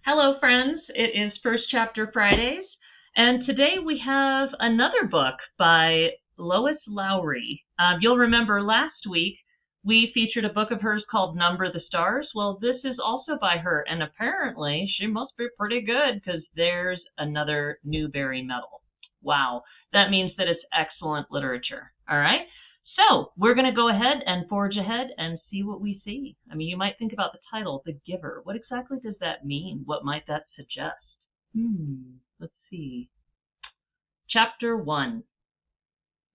Hello, friends. It is First Chapter Fridays, and today we have another book by Lois Lowry. You'll remember last week we featured a book of hers called Number the Stars. Well, this is also by her, and apparently she must be pretty good because there's another Newbery Medal. Wow, that means that it's excellent literature. All right. So we're going to go ahead and forge ahead and see what we see. I mean, you might think about the title, The Giver. What exactly does that mean? What might that suggest? Let's see. Chapter 1.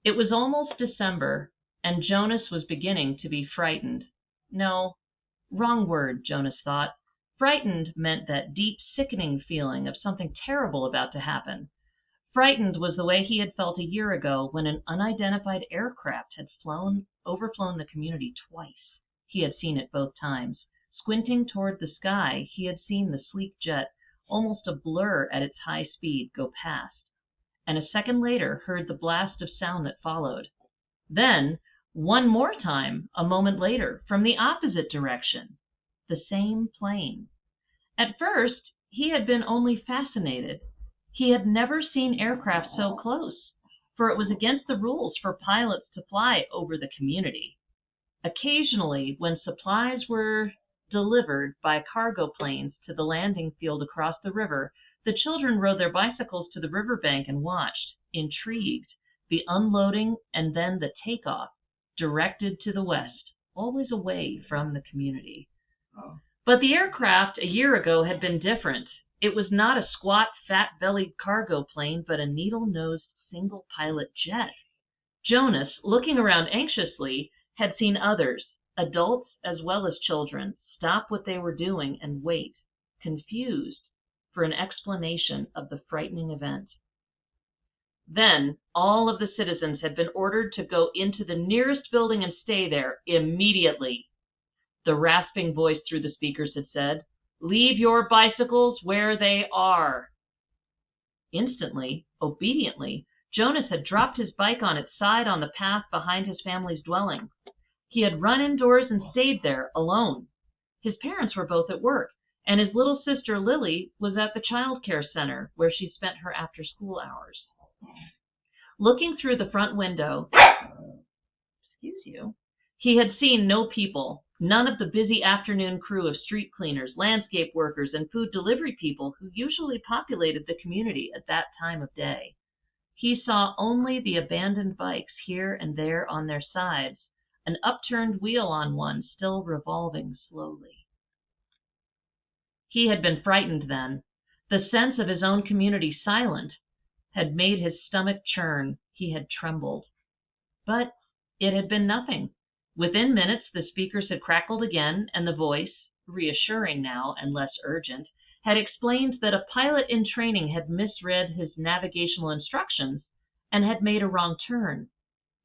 It was almost December, and Jonas was beginning to be frightened. No, wrong word, Jonas thought. Frightened meant that deep, sickening feeling of something terrible about to happen. Frightened was the way he had felt a year ago when an unidentified aircraft had overflown the community twice. He had seen it both times. Squinting toward the sky, he had seen the sleek jet, almost a blur at its high speed, go past, and a second later heard the blast of sound that followed. Then, one more time, a moment later, from the opposite direction, the same plane. At first, he had been only fascinated. He had never seen aircraft so close, for it was against the rules for pilots to fly over the community. Occasionally, when supplies were delivered by cargo planes to the landing field across the river, the children rode their bicycles to the riverbank and watched, intrigued, the unloading and then the takeoff, directed to the west, always away from the community. But the aircraft a year ago had been different. It was not a squat, fat-bellied cargo plane, but a needle-nosed, single-pilot jet. Jonas, looking around anxiously, had seen others, adults as well as children, stop what they were doing and wait, confused, for an explanation of the frightening event. Then all of the citizens had been ordered to go into the nearest building and stay there immediately. The rasping voice through the speakers had said, "Leave your bicycles where they are." Instantly, obediently, Jonas had dropped his bike on its side on the path behind his family's dwelling. He had run indoors and stayed there alone. His parents were both at work, and his little sister Lily was at the child care center where she spent her after-school hours. Looking through the front window, he had seen no people. None of the busy afternoon crew of street cleaners, landscape workers, and food delivery people who usually populated the community at that time of day. He saw only the abandoned bikes here and there on their sides, an upturned wheel on one still revolving slowly. He had been frightened then. The sense of his own community silent had made his stomach churn. He had trembled. But it had been nothing. Within minutes, the speakers had crackled again, and the voice, reassuring now and less urgent, had explained that a pilot in training had misread his navigational instructions and had made a wrong turn.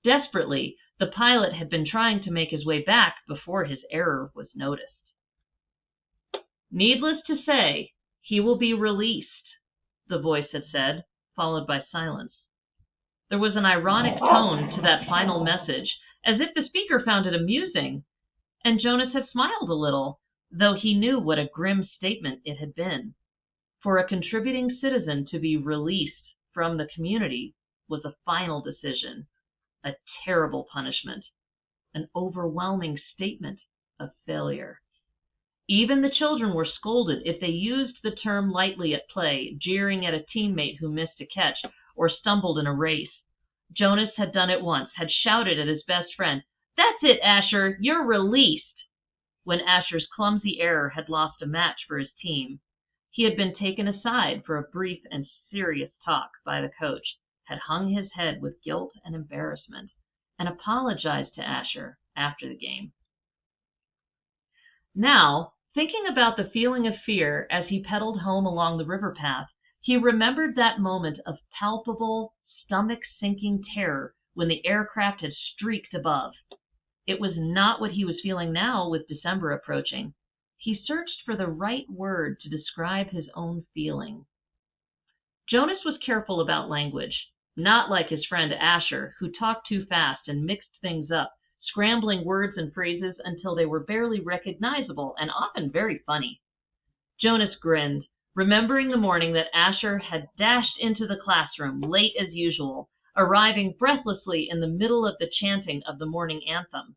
Desperately, the pilot had been trying to make his way back before his error was noticed. "Needless to say, he will be released," the voice had said, followed by silence. There was an ironic tone to that final message, as if the speaker found it amusing, and Jonas had smiled a little, though he knew what a grim statement it had been. For a contributing citizen to be released from the community was a final decision, a terrible punishment, an overwhelming statement of failure. Even the children were scolded if they used the term lightly at play, jeering at a teammate who missed a catch or stumbled in a race. Jonas had done it once, had shouted at his best friend, "That's it, Asher, you're released," when Asher's clumsy error had lost a match for his team. He had been taken aside for a brief and serious talk by the coach, had hung his head with guilt and embarrassment, and apologized to Asher after the game. Now, thinking about the feeling of fear as he pedaled home along the river path, he remembered that moment of palpable, stomach-sinking terror when the aircraft had streaked above. It was not what he was feeling now with December approaching. He searched for the right word to describe his own feeling. Jonas was careful about language, not like his friend Asher, who talked too fast and mixed things up, scrambling words and phrases until they were barely recognizable and often very funny. Jonas grinned. remembering the morning that Asher had dashed into the classroom late as usual, arriving breathlessly in the middle of the chanting of the morning anthem.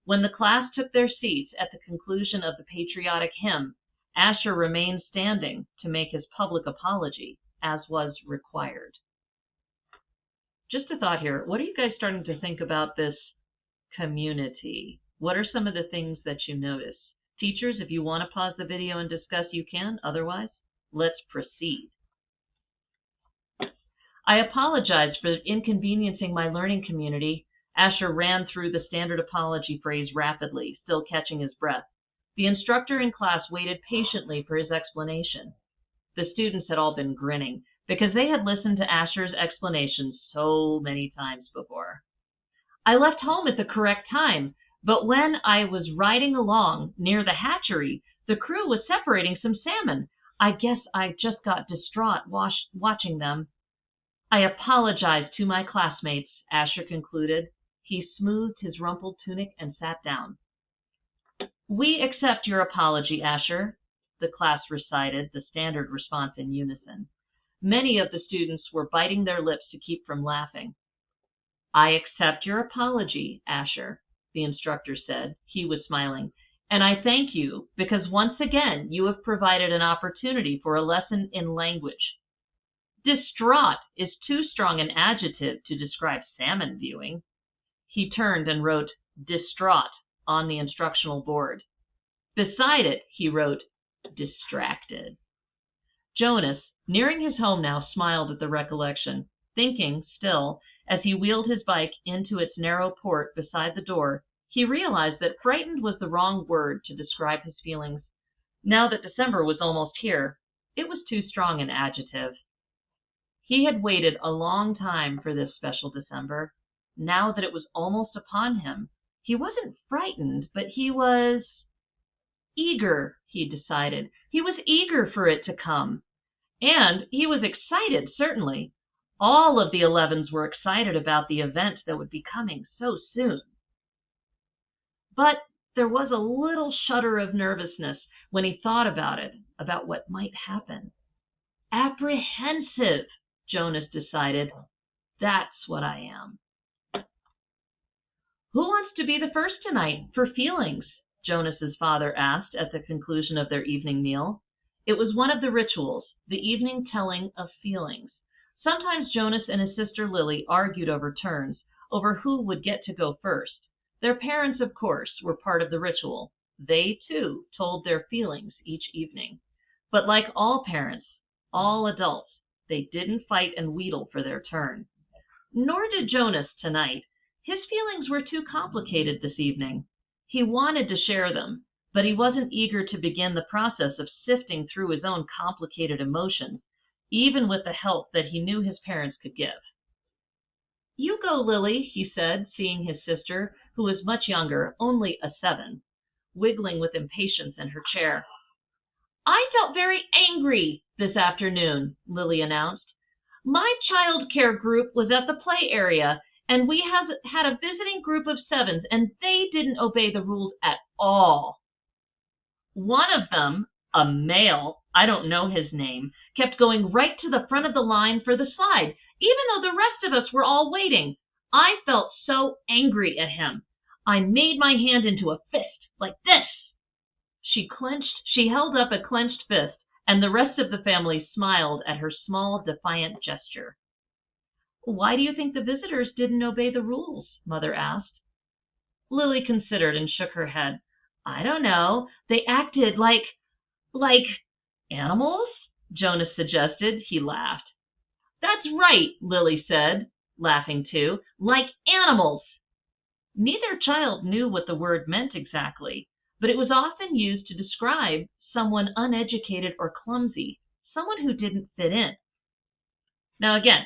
When the class took their seats at the conclusion of the patriotic hymn, Asher remained standing to make his public apology, as was required. Just a thought here. What are you guys starting to think about this community? What are some of the things that you notice? Teachers, if you want to pause the video and discuss, you can. Otherwise, let's proceed. I apologize for inconveniencing my learning community. Asher ran through the standard apology phrase rapidly, still catching his breath. The instructor in class waited patiently for his explanation. The students had all been grinning because they had listened to Asher's explanations so many times before. I left home at the correct time, but when I was riding along near the hatchery, the crew was separating some salmon. I guess I just got distraught watching them. I apologize to my classmates, Asher concluded. He smoothed his rumpled tunic and sat down. We accept your apology, Asher, the class recited, the standard response in unison. Many of the students were biting their lips to keep from laughing. I accept your apology, Asher, the instructor said. He was smiling. And I thank you because once again you have provided an opportunity for a lesson in language. Distraught is too strong an adjective to describe salmon viewing. He turned and wrote distraught on the instructional board. Beside it, he wrote distracted. Jonas, nearing his home now, smiled at the recollection, thinking still, as he wheeled his bike into its narrow port beside the door, he realized that frightened was the wrong word to describe his feelings. Now that December was almost here, it was too strong an adjective. He had waited a long time for this special December. Now that it was almost upon him, he wasn't frightened, but he was eager, he decided. He was eager for it to come. And he was excited, certainly. All of the 11s were excited about the event that would be coming so soon. But there was a little shudder of nervousness when he thought about it, about what might happen. Apprehensive, Jonas decided. That's what I am. Who wants to be the first tonight for feelings? Jonas's father asked at the conclusion of their evening meal. It was one of the rituals, the evening telling of feelings. Sometimes Jonas and his sister Lily argued over turns, over who would get to go first. Their parents, of course, were part of the ritual. They, too, told their feelings each evening. But like all parents, all adults, they didn't fight and wheedle for their turn. Nor did Jonas tonight. His feelings were too complicated this evening. He wanted to share them, but he wasn't eager to begin the process of sifting through his own complicated emotions, even with the help that he knew his parents could give. You go, Lily, he said, seeing his sister, who was much younger, only a 7, wiggling with impatience in her chair. I felt very angry this afternoon, Lily announced. My child care group was at the play area, and we had a visiting group of 7s, and they didn't obey the rules at all. One of them, a male, I don't know his name, kept going right to the front of the line for the slide, even though the rest of us were all waiting. I felt so angry at him. I made my hand into a fist, like this. She held up a clenched fist, and the rest of the family smiled at her small, defiant gesture. Why do you think the visitors didn't obey the rules? Mother asked. Lily considered and shook her head. I don't know. They acted like animals? Jonas suggested. He laughed. That's right, Lily said, laughing too. Like animals. Neither child knew what the word meant exactly, but it was often used to describe someone uneducated or clumsy, someone who didn't fit in. Now again,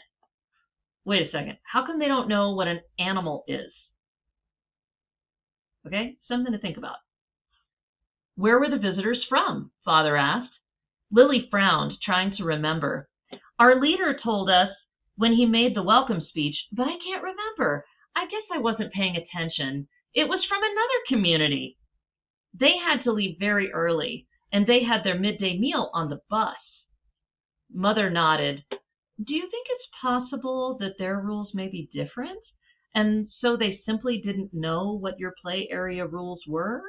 wait a second. How come they don't know what an animal is? Okay, something to think about. Where were the visitors from? Father asked. Lily frowned, trying to remember. Our leader told us when he made the welcome speech, but I can't remember. I guess I wasn't paying attention. It was from another community. They had to leave very early, and they had their midday meal on the bus. Mother nodded. Do you think it's possible that their rules may be different? And so they simply didn't know what your play area rules were?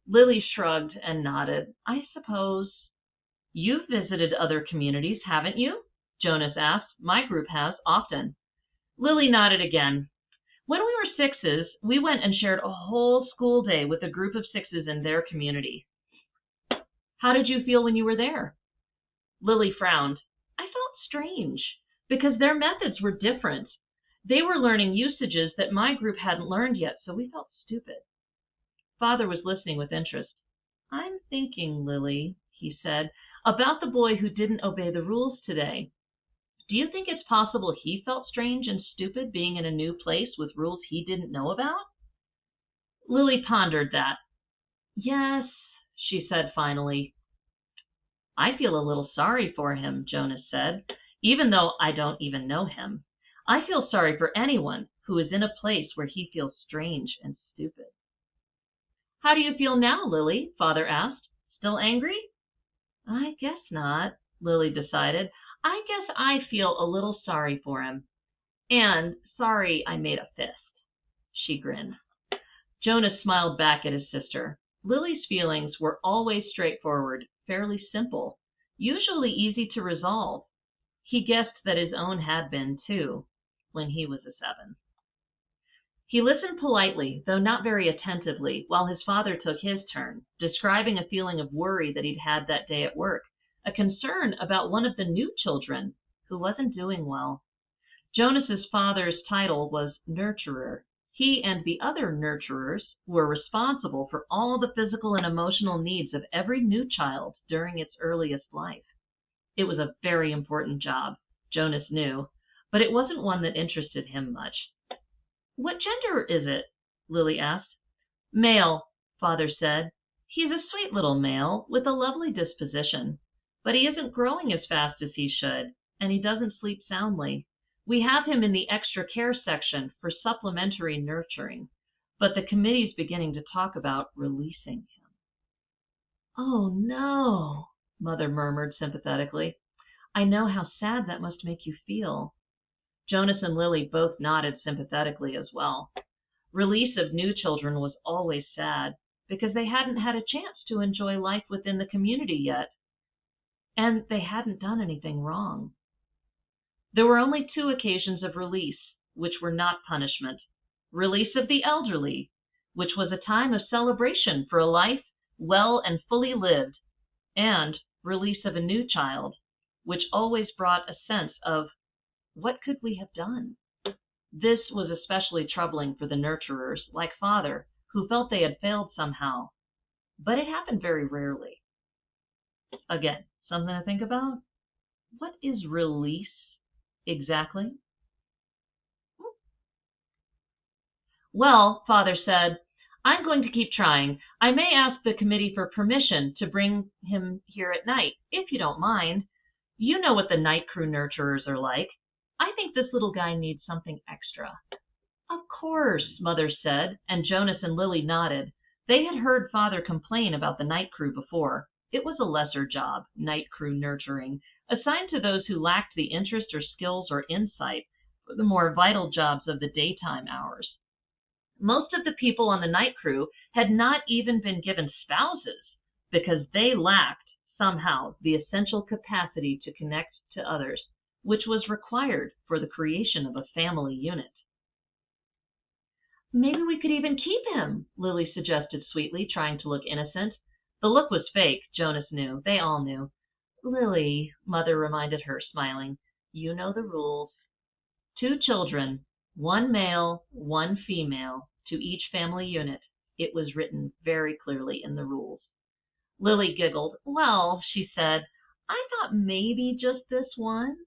Lily shrugged and nodded. I suppose. You've visited other communities, haven't you? Jonas asked. My group has, often. Lily nodded again. When we were sixes, we went and shared a whole school day with a group of sixes in their community. How did you feel when you were there? Lily frowned. I felt strange because their methods were different. They were learning usages that my group hadn't learned yet, so we felt stupid. Father was listening with interest. I'm thinking, Lily, he said, about the boy who didn't obey the rules today. Do you think it's possible he felt strange and stupid being in a new place with rules he didn't know about? Lily pondered that. Yes, she said finally. I feel a little sorry for him, Jonas said, even though I don't even know him. I feel sorry for anyone who is in a place where he feels strange and stupid. How do you feel now, Lily? Father asked. Still angry? I guess not, Lily decided. I guess I feel a little sorry for him. And sorry I made a fist. She grinned. Jonas smiled back at his sister. Lily's feelings were always straightforward, fairly simple, usually easy to resolve. He guessed that his own had been, too, when he was a 7. He listened politely, though not very attentively, while his father took his turn, describing a feeling of worry that he'd had that day at work, a concern about one of the new children who wasn't doing well. Jonas's father's title was nurturer. He and the other nurturers were responsible for all the physical and emotional needs of every new child during its earliest life. It was a very important job, Jonas knew, but it wasn't one that interested him much. What gender is it? Lily asked. Male, Father said. He's a sweet little male with a lovely disposition, but he isn't growing as fast as he should, and he doesn't sleep soundly. We have him in the extra care section for supplementary nurturing, but the committee's beginning to talk about releasing him. Oh, no, Mother murmured sympathetically. I know how sad that must make you feel. Jonas and Lily both nodded sympathetically as well. Release of new children was always sad because they hadn't had a chance to enjoy life within the community yet, and they hadn't done anything wrong. There were only 2 occasions of release, which were not punishment. Release of the elderly, which was a time of celebration for a life well and fully lived, and release of a new child, which always brought a sense of, what could we have done? This was especially troubling for the nurturers, like Father, who felt they had failed somehow. But it happened very rarely. Again, something to think about. What is release exactly? Well, Father said, I'm going to keep trying. I may ask the committee for permission to bring him here at night, if you don't mind. You know what the night crew nurturers are like. I think this little guy needs something extra. Of course, Mother said, and Jonas and Lily nodded. They had heard Father complain about the night crew before. It was a lesser job, night crew nurturing, assigned to those who lacked the interest or skills or insight for the more vital jobs of the daytime hours. Most of the people on the night crew had not even been given spouses because they lacked, somehow, the essential capacity to connect to others, which was required for the creation of a family unit. Maybe we could even keep him, Lily suggested sweetly, trying to look innocent. The look was fake, Jonas knew. They all knew. Lily, Mother reminded her, smiling, you know the rules. 2 children, 1 male, 1 female, to each family unit. It was written very clearly in the rules. Lily giggled. Well, she said, I thought maybe just this once.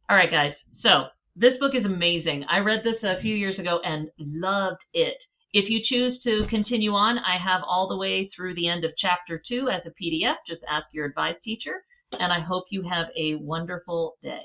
All right, guys. So this book is amazing. I read this a few years ago and loved it. If you choose to continue on, I have all the way through the end of chapter 2 as a PDF. Just ask your advice teacher. And I hope you have a wonderful day.